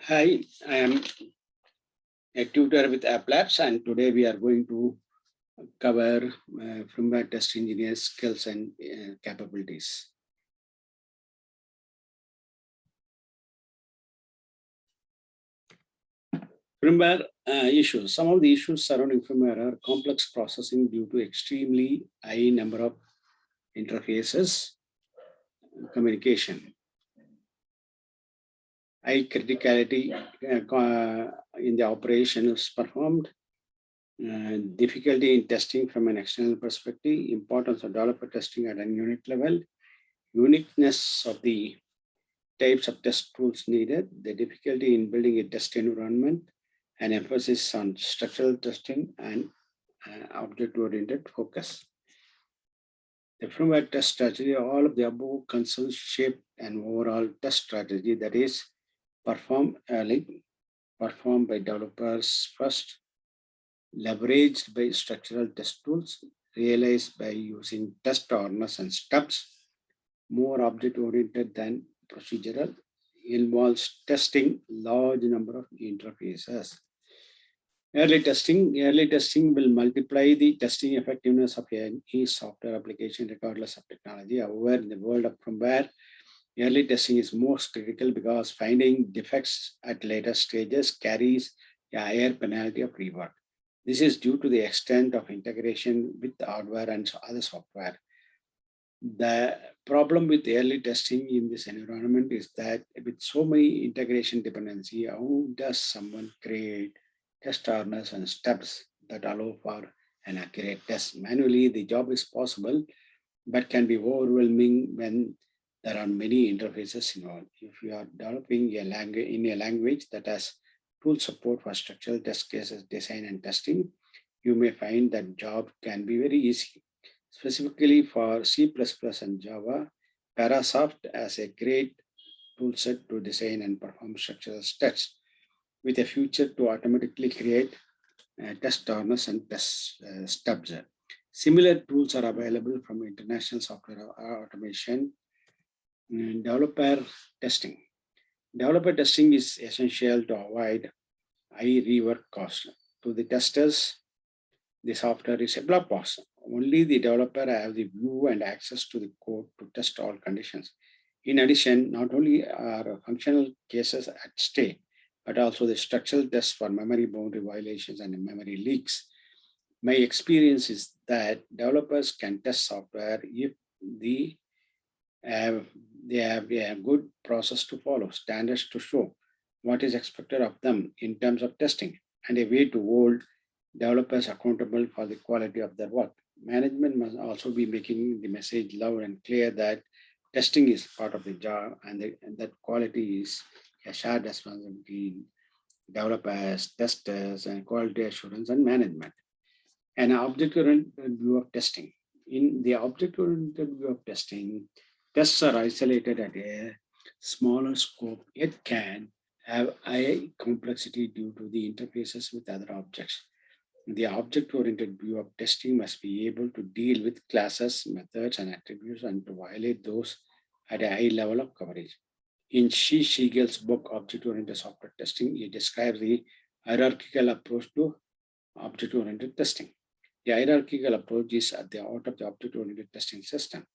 Hi, I am a tutor with Uplatz, and today we are going to cover firmware test engineer skills and capabilities. Firmware issues. Some of the issues surrounding firmware are complex processing due to extremely high number of interfaces, communication, high criticality in the operation is performed, difficulty in testing from an external perspective, importance of developer testing at a unit level, uniqueness of the types of test tools needed, the difficulty in building a test environment, and emphasis on structural testing and object-oriented focus. The firmware test strategy, all of the above concerns shape an overall test strategy that is performed by developers first, leveraged by structural test tools, realized by using test orders and stubs, more object-oriented than procedural, involves testing large number of interfaces. Early testing will multiply the testing effectiveness of any software application regardless of technology. However, in the world of firmware, early testing is most critical because finding defects at later stages carries a higher penalty of rework. This is due to the extent of integration with hardware and other software. The problem with early testing in this environment is that with so many integration dependency, how does someone create test harness and steps that allow for an accurate test? Manually, the job is possible, but can be overwhelming when there are many interfaces involved. If you are developing a language in a language that has tool support for structural test cases, design and testing, you may find that job can be very easy. Specifically for C++ and Java, Parasoft has a great toolset to design and perform structural tests with a feature to automatically create test harness and test stubs. Similar tools are available from international software automation. Developer testing. Developer testing is essential to avoid high rework cost. To the testers, the software is a black box. Only the developer has the view and access to the code to test all conditions. In addition, not only are functional cases at stake, but also the structural tests for memory boundary violations and memory leaks. My experience is that developers can test software if they have a good process to follow, standards to show what is expected of them in terms of testing, and a way to hold developers accountable for the quality of their work. Management must also be making the message loud and clear that testing is part of the job and that quality is a shared responsibility between developers, testers, and quality assurance and management. An object-oriented view of testing. In the object-oriented view of testing, tests are isolated at a smaller scope, yet can have high complexity due to the interfaces with other objects. The object-oriented view of testing must be able to deal with classes, methods, and attributes and to violate those at a high level of coverage. In Siegel's book, Object-Oriented Software Testing, he describes the hierarchical approach to object-oriented testing. The hierarchical approach is at the heart of the object-oriented testing system.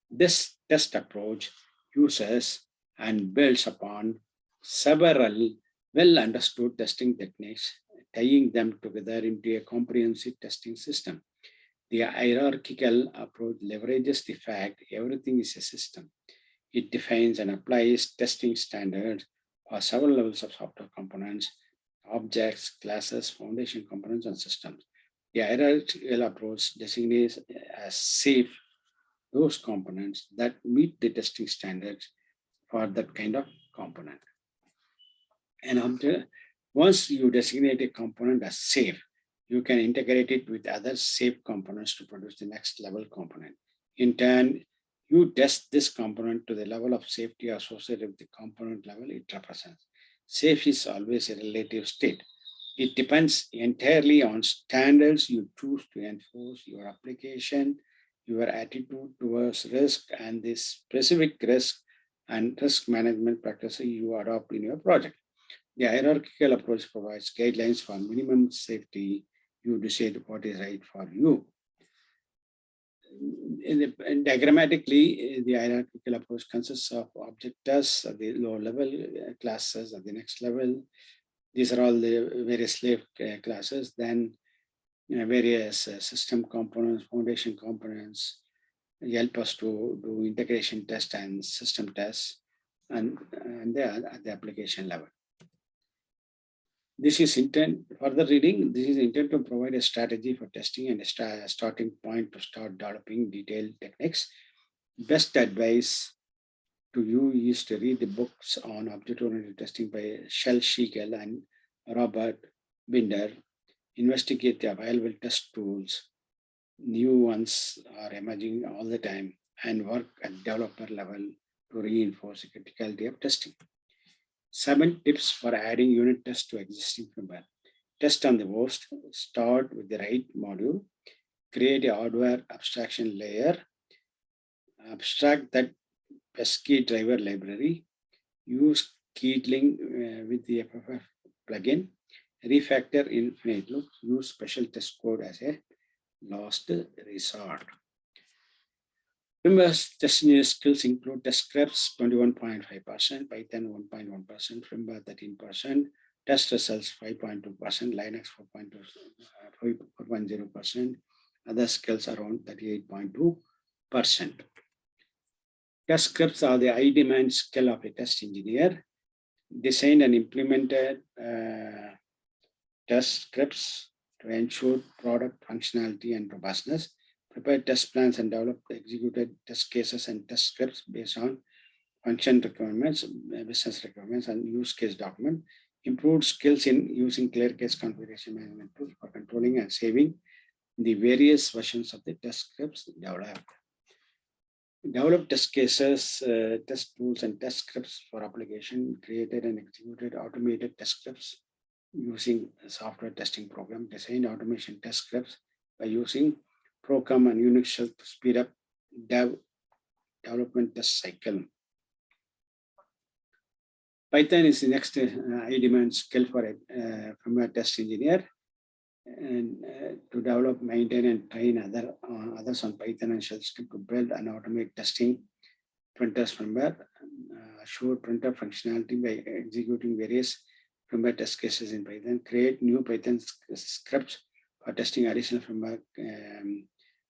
This test approach uses and builds upon several well-understood testing techniques, tying them together into a comprehensive testing system. The hierarchical approach leverages the fact everything is a system. It defines and applies testing standards for several levels of software components, objects, classes, foundation components, and systems. The hierarchical approach designates as safe those components that meet the testing standards for that kind of component. And once you designate a component as safe, you can integrate it with other safe components to produce the next level component. In turn, you test this component to the level of safety associated with the component level it represents. Safe is always a relative state. It depends entirely on standards you choose to enforce your application, your attitude towards risk, and the specific risk and risk management practices you adopt in your project. The hierarchical approach provides guidelines for minimum safety. You decide what is right for you. Diagrammatically, the hierarchical approach consists of objectors at the low level, classes at the next level. These are all the various slave classes. Then various system components, foundation components help us to do integration test and system tests, and they are at the application level. This is intent, further reading, this is intent to provide a strategy for testing and a starting point to start developing detailed techniques. Best advice to you is to read the books on object-oriented testing by Shel Schickel and Robert Binder. Investigate the available test tools. New ones are emerging all the time, and work at developer level to reinforce the criticality of testing. 7 tips for adding unit tests to existing firmware. Test on the host. Start with the right module. Create a hardware abstraction layer. Abstract that pesky driver library. Use Keatling with the FFF plugin. Refactor infinite loops. Use special test code as a last resort. Firmware test engineer skills include test scripts 21.5%, Python 1.1%, firmware 13%, test results 5.2%, Linux 4.0%, other skills around 38.2%. Test scripts are the high demand skill of a test engineer. Designed and implemented test scripts to ensure product functionality and robustness. Prepare test plans and develop executed test cases and test scripts based on function requirements, business requirements, and use case document. Improved skills in using clear case configuration management tools for controlling and saving the various versions of the test scripts developed. Develop test cases, test tools, and test scripts for application. Created and executed automated test scripts using a software testing program. Designed automation test scripts by using Procom and Unix shell to speed up development test cycle. Python is the next high demand skill for a firmware test engineer, and to develop, maintain, and train others on Python and shell script to build and automate testing printers firmware. Assure printer functionality by executing various firmware test cases in Python. Create new Python scripts for testing additional firmware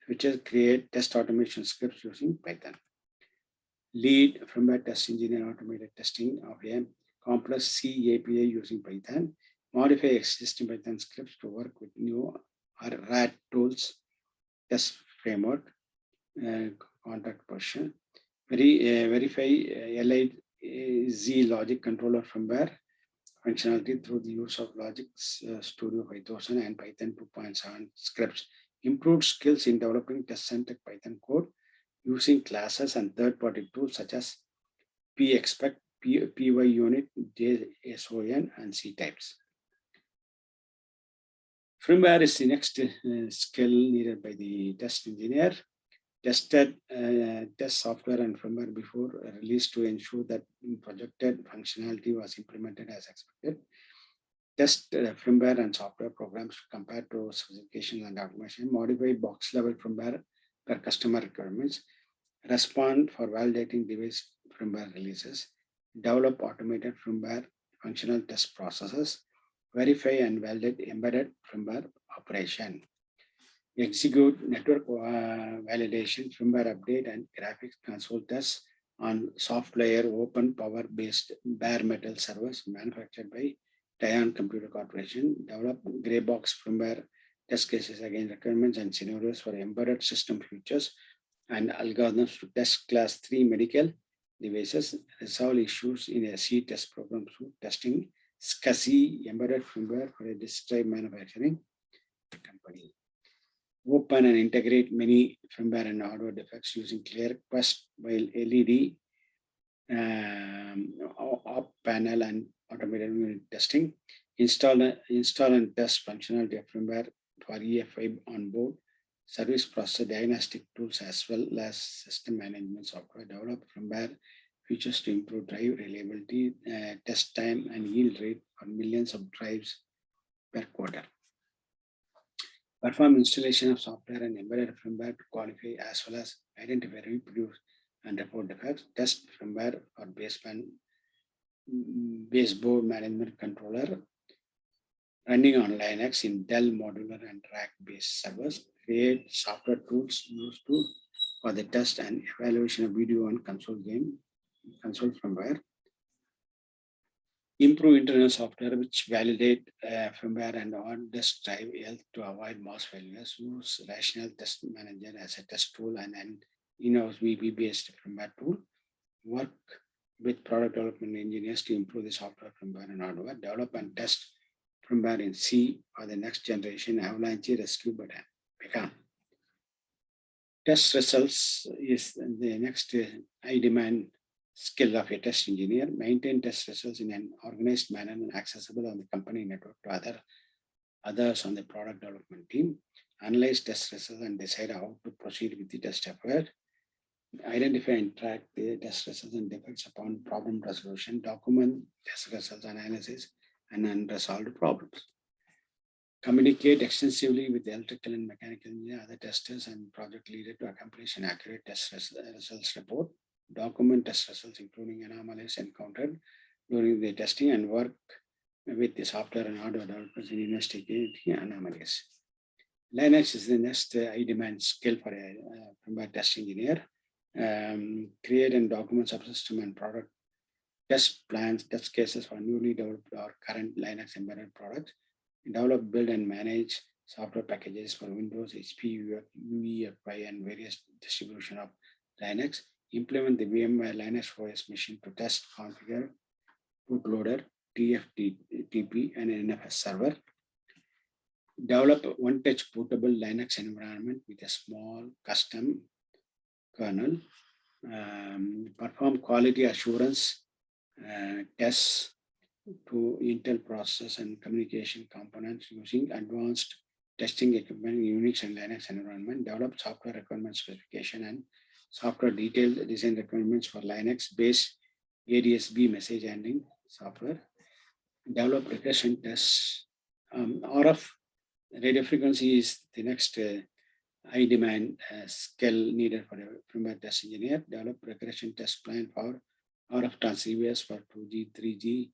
features. Create test automation scripts using Python. Lead firmware test engineer automated testing of a complex C API using Python. Modify existing Python scripts to work with new RAT tools, test framework, contract version. Verify LIZ logic controller firmware functionality through the use of Logic Studio 5000 and Python 2.7 scripts. Improved skills in developing test-centric Python code using classes and third-party tools such as pexpect, pyunit, JSON, and C-types. Firmware is the next skill needed by the test engineer. Tested test software and firmware before release to ensure that projected functionality was implemented as expected. Test firmware and software programs compared to specifications and documentation. Modify box level firmware per customer requirements. Respond for validating device firmware releases. Develop automated firmware functional test processes. Verify and validate embedded firmware operation. Execute network validation, firmware update, and graphics console tests on soft layer open power based bare metal servers manufactured by Taiwan Computer Corporation. Develop gray box firmware test cases against requirements and scenarios for embedded system features and algorithms to test class 3 medical devices. Resolve issues in a C test program through testing SCSI embedded firmware for a disk drive manufacturing company. Open and integrate many firmware and hardware defects using clear quest while LED op panel and automated unit testing. Install and test functionality of firmware for EFI on board, service processor diagnostic tools as well as system management software. Develop firmware features to improve drive reliability, test time, and yield rate for millions of drives per quarter. Perform installation of software and embedded firmware to qualify as well as identify, reproduce, and report defects. Test firmware or baseboard management controller running on Linux in Dell modular and rack-based servers. Create software tools used for the test and evaluation of video and console firmware. Improve internal software which validate firmware and on-disk drive health to avoid mass failures. Use Rational Test Manager as a test tool and an in-house VB-based firmware tool. Work with product development engineers to improve the software, firmware, and hardware. Develop and test firmware in C for the next generation avalanche rescue button. Test results is the next high demand skill of a test engineer. Maintain test results in an organized manner and accessible on the company network to others on the product development team. Analyze test results and decide how to proceed with the test effort. Identify and track the test results and defects upon problem resolution. Document test results analysis and unresolved problems. Communicate extensively with the electrical and mechanical engineer, other testers, and project leader to accomplish an accurate test results report. Document test results, including anomalies encountered during the testing, and work with the software and hardware developers in investigating anomalies. Linux is the next high-demand skill for a firmware test engineer. Create and document subsystem and product test plans, test cases for newly developed or current Linux embedded products. Develop, build, and manage software packages for Windows, HP, UEFI, and various distribution of Linux. Implement the VMware Linux OS machine to test, configure, bootloader, TFTP, and NFS server. Develop a one-touch bootable Linux environment with a small custom kernel. Perform quality assurance tests to Intel process and communication components using advanced testing equipment in Unix and Linux environment. Develop software requirement specification and software detailed design requirements for Linux-based ADSB message handling software. Develop regression tests. RF radio frequency is the next high demand skill needed for a firmware test engineer. Develop regression test plan for RF transceivers for 2G, 3G,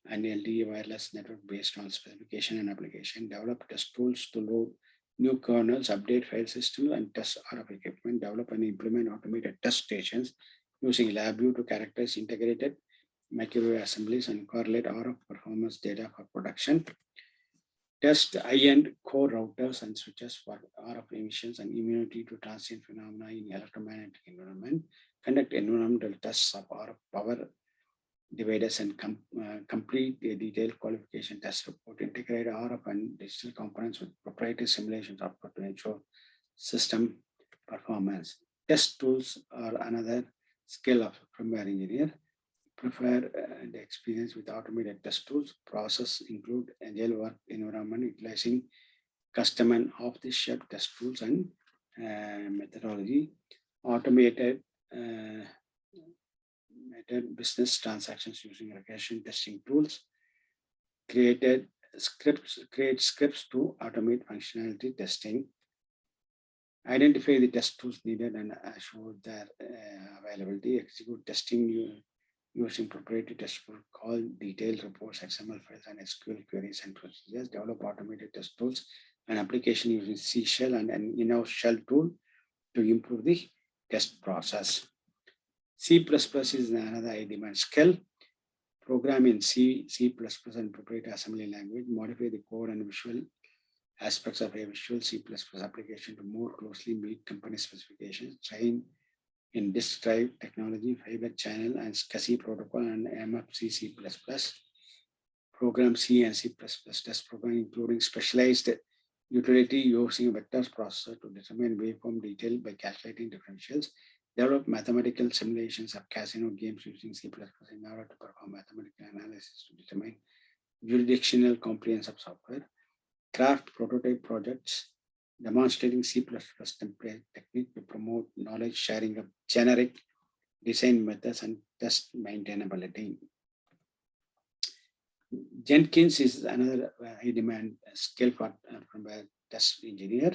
and LTE wireless network based on specification and application. Develop test tools to load new kernels, update file systems, and test RF equipment. Develop and implement automated test stations using LabVIEW to characterize integrated microwave assemblies and correlate RF performance data for production. Test high-end core routers and switches for RF emissions and immunity to transient phenomena in electromagnetic environment. Conduct environmental tests of RF power dividers and complete a detailed qualification test report. Integrate RF and digital components with proprietary simulation software to ensure system performance. Test tools are another skill of firmware engineer. Prefer the experience with automated test tools. Process include agile work environment utilizing custom and off-the-shelf test tools and methodology. Automated business transactions using regression testing tools. Create scripts to automate functionality testing. Identify the test tools needed and assure their availability. Execute testing using proprietary test tools, call detailed reports, XML files, and SQL queries and procedures. Develop automated test tools and application using C shell and an in-house shell tool to improve the test process. C++ is another high demand skill. Program in C, C++, and proprietary assembly language. Modify the code and visual aspects of a visual C++ application to more closely meet company specifications. Train in disk drive technology, fiber channel, and SCSI protocol, and MFC C++. Program C and C++ test program, including specialized utility using vectors processor to determine waveform detail by calculating differentials. Develop mathematical simulations of casino games using C++ in order to perform mathematical analysis to determine jurisdictional compliance of software. Craft prototype projects demonstrating C++ template technique to promote knowledge sharing of generic design methods, and test maintainability. Jenkins is another high demand skill for firmware test engineer.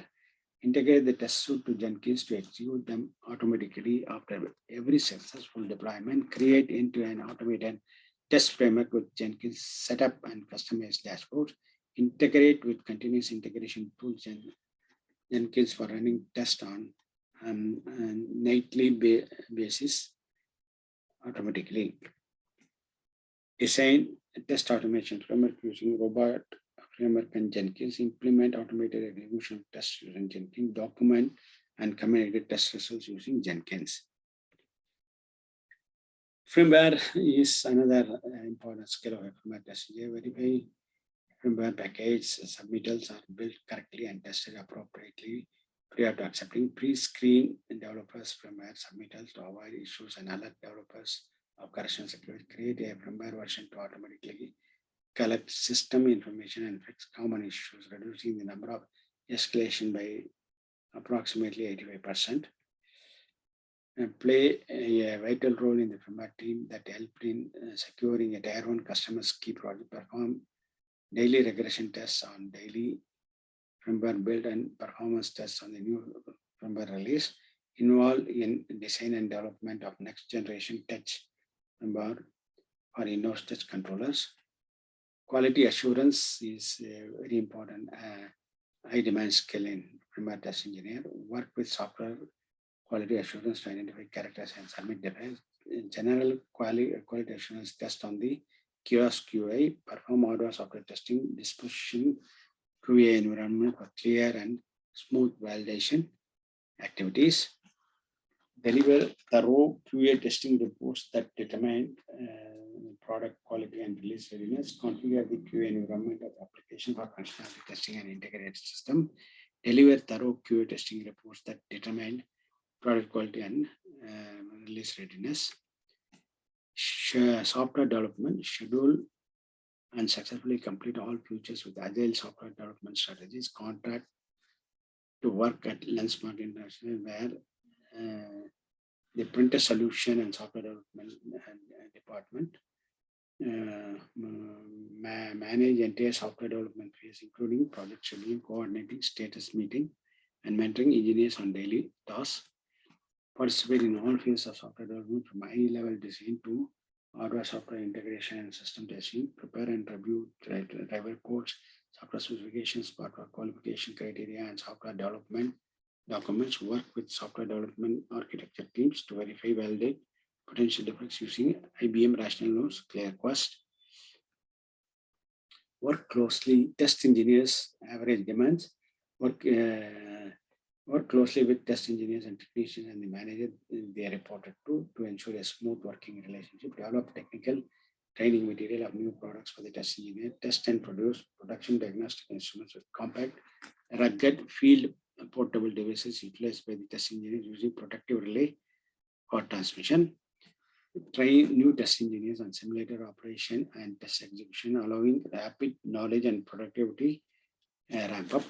Integrate the test suite to Jenkins to execute them automatically after every successful deployment. Create end-to-end automated test framework with Jenkins setup and customized dashboards. Integrate with continuous integration tools and Jenkins for running tests on a nightly basis automatically. Design test automation framework using robot framework and Jenkins. Implement automated execution tests using Jenkins. Document and communicate test results using Jenkins. Firmware is another important skill of a firmware test. Verify firmware package submittals are built correctly and tested appropriately prior to accepting. Pre-screen developers firmware submittals to avoid issues and alert developers of correction security. Create a firmware version to automatically collect system information and fix common issues, reducing the number of escalation by approximately 85%. And play a vital role in the firmware team that helped in securing a tier 1 customer's key project. Perform daily regression tests on daily firmware build and performance tests on the new firmware release. Involved in design and development of next generation touch firmware or in-house touch controllers. Quality assurance is a very important high demand skill in firmware test engineer. Work with software quality assurance to identify characters and submit defects. General quality assurance test on the kiosk QA. Perform hardware software testing, disposition QA environment for clear and smooth validation activities. Deliver thorough QA testing reports that determine product quality and release readiness. Configure the QA environment of application for functionality testing and integrated system. Deliver thorough QA testing reports that determine product quality and release readiness. Software development, schedule and successfully complete all features with agile software development strategies. Contract to work at Lensmark International, where the printer solution and software development department manage entire software development phase, including project scheduling, coordinating, status meeting, and mentoring engineers on daily tasks. Participate in all phases of software development from high-level design to hardware software integration and system testing. Prepare and review driver codes, software specifications, software qualification criteria, and software development documents. Work with software development architecture teams to verify, validate potential defects using IBM Rational Notes, ClearQuest. Work closely, test engineers, average demands. Work closely with test engineers and technicians and the manager they are reported to ensure a smooth working relationship. Develop technical training material of new products for the test engineer. Test and produce production diagnostic instruments with compact, rugged, field portable devices utilized by the test engineers using protective relay or transmission. Train new test engineers on simulator operation and test execution, allowing rapid knowledge and productivity ramp up.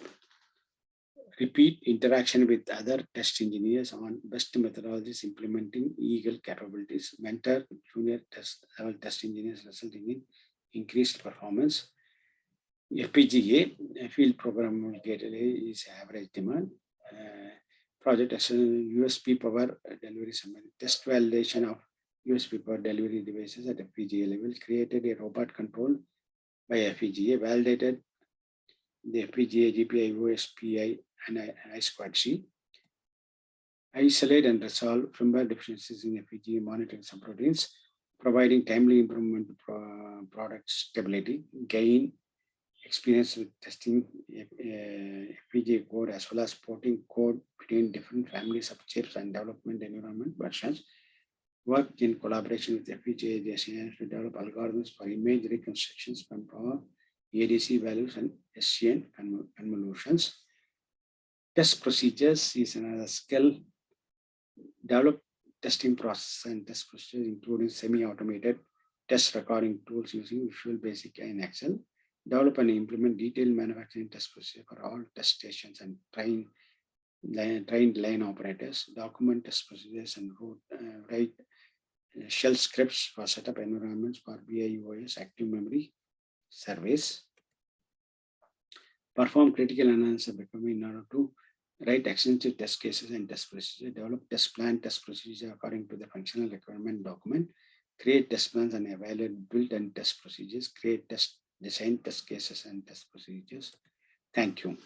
Repeat interaction with other test engineers on best methodologies implementing Eagle capabilities. Mentor junior level test engineers, resulting in increased performance. FPGA, field programmable gateway, is average demand. Project USB power delivery summary. Test validation of USB power delivery devices at FPGA level. Created a robot controlled by FPGA. Validated the FPGA, GPI, OSPI, and I2C. Isolate and resolve firmware deficiencies in FPGA monitoring subroutines, providing timely improvement to product stability. Gain experience with testing FPGA code as well as porting code between different families of chips and development environment versions. Work in collaboration with FPGA designers to develop algorithms for image reconstructions from power, ADC values, and SCN convolutions. Test procedures is another skill. Develop testing process and test procedures, including semi-automated test recording tools using Visual Basic and Excel. Develop and implement detailed manufacturing test procedure for all test stations and trained line operators. Document test procedures and write shell scripts for setup environments for BIOS active memory surveys, perform critical analysis of requirement in order to write extensive test cases and test procedures, develop test plan, test procedure according to the functional requirement document, create test plans and evaluate build and test procedures, create test design test cases and test procedures. Thank you.